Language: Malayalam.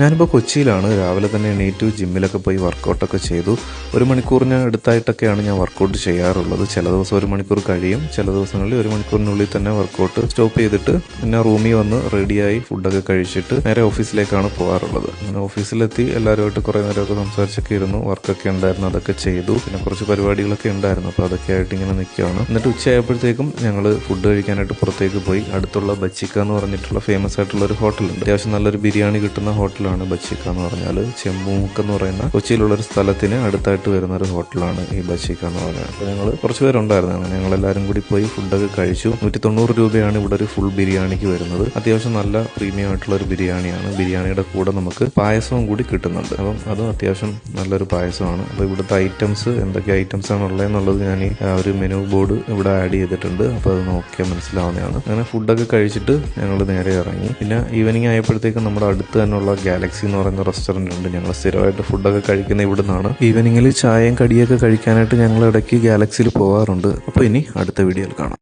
ഞാനിപ്പോൾ കൊച്ചിയിലാണ്. രാവിലെ തന്നെ എണീറ്റു ജിമ്മിലൊക്കെ പോയി വർക്കൗട്ടൊക്കെ ചെയ്തു. 1 മണിക്കൂറിന് അടുത്തായിട്ടൊക്കെയാണ് ഞാൻ വർക്കൗട്ട് ചെയ്യാറുള്ളത്. ചില ദിവസം 1 മണിക്കൂർ കഴിയും, ചില ദിവസങ്ങളിൽ 1 മണിക്കൂറിനുള്ളിൽ തന്നെ വർക്കൗട്ട് സ്റ്റോപ്പ് ചെയ്തിട്ട് പിന്നെ റൂമിൽ വന്ന് റെഡിയായി ഫുഡൊക്കെ കഴിച്ചിട്ട് നേരെ ഓഫീസിലേക്കാണ് പോകാറുള്ളത്. അങ്ങനെ ഓഫീസിലെത്തി എല്ലാവരുമായിട്ട് കുറേ നേരമൊക്കെ സംസാരിച്ചൊക്കെ ഇരുന്നു. വർക്കൊക്കെ ഉണ്ടായിരുന്നു, അതൊക്കെ ചെയ്തു. പിന്നെ കുറച്ച് പരിപാടികളൊക്കെ ഉണ്ടായിരുന്നു, അപ്പോൾ അതൊക്കെ ആയിട്ട് ഇങ്ങനെ നിൽക്കുകയാണ്. എന്നിട്ട് ഉച്ചയായപ്പോഴത്തേക്കും ഞങ്ങൾ ഫുഡ് കഴിക്കാനായിട്ട് പുറത്തേക്ക് പോയി. അടുത്തുള്ള ബച്ചിക്ക എന്ന് പറഞ്ഞിട്ടുള്ള ഫേമസ് ആയിട്ടുള്ള ഒരു ഹോട്ടലുണ്ട്. അത്യാവശ്യം നല്ലൊരു ബിരിയാണി കിട്ടുന്ന ഹോട്ടലാണ് ബച്ചിക്ക എന്ന് പറഞ്ഞാൽ. ചെമ്പൂമുക്ക് എന്ന് പറയുന്ന കൊച്ചിയിലുള്ളൊരു സ്ഥലത്തിന് അടുത്തായിട്ട് വരുന്ന ഒരു ഹോട്ടലാണ് ഈ ബച്ചിക്ക എന്ന് പറയുന്നത്. അപ്പോൾ ഞങ്ങൾ കുറച്ച് പേരുണ്ടായിരുന്നു. അങ്ങനെ ഞങ്ങളെല്ലാവരും കൂടി പോയി ഫുഡൊക്കെ കഴിച്ചു. 190 രൂപയാണ് ഇവിടെ ഒരു ഫുൾ ബിരിയാണിക്ക് വരുന്നത്. അത്യാവശ്യം നല്ല പ്രീമിയം ആയിട്ടുള്ള ഒരു ബിരിയാണിയാണ്. ബിരിയാണിയുടെ കൂടെ നമുക്ക് പായസവും കൂടി കിട്ടുന്നുണ്ട്. അപ്പം അതും അത്യാവശ്യം നല്ലൊരു പായസമാണ്. അപ്പോൾ ഇവിടുത്തെ ഐറ്റംസ് എന്തൊക്കെ ഐറ്റംസ് ആണ് ഉള്ളതെന്നുള്ളത് ഞാൻ ഈ ഒരു മെനു ബോർഡ് ഇവിടെ ആഡ് ചെയ്തിട്ടുണ്ട്. അപ്പോൾ അത് നോക്കിയാൽ മനസ്സിലാവുന്നതാണ്. അങ്ങനെ ഫുഡൊക്കെ കഴിച്ചിട്ട് ഞങ്ങൾ നേരെ ഇറങ്ങി. പിന്നെ ഈവനിങ് ആയപ്പോഴത്തേക്കും നമ്മുടെ അടുത്ത് തന്നെയുള്ള ഗാലക്സി എന്ന് പറയുന്ന റെസ്റ്റോറൻറ്റ് ഉണ്ട്. ഞങ്ങൾ സ്ഥിരമായിട്ട് ഫുഡൊക്കെ കഴിക്കുന്ന ഇവിടെ നിന്നാണ്. ഈവനിങ്ങിൽ ചായയും കടിയൊക്കെ കഴിക്കാനായിട്ട് ഞങ്ങൾ ഇടയ്ക്ക് ഗാലക്സിയിൽ പോകാറുണ്ട്. അപ്പോൾ ഇനി അടുത്ത വീഡിയോയിൽ കാണാം.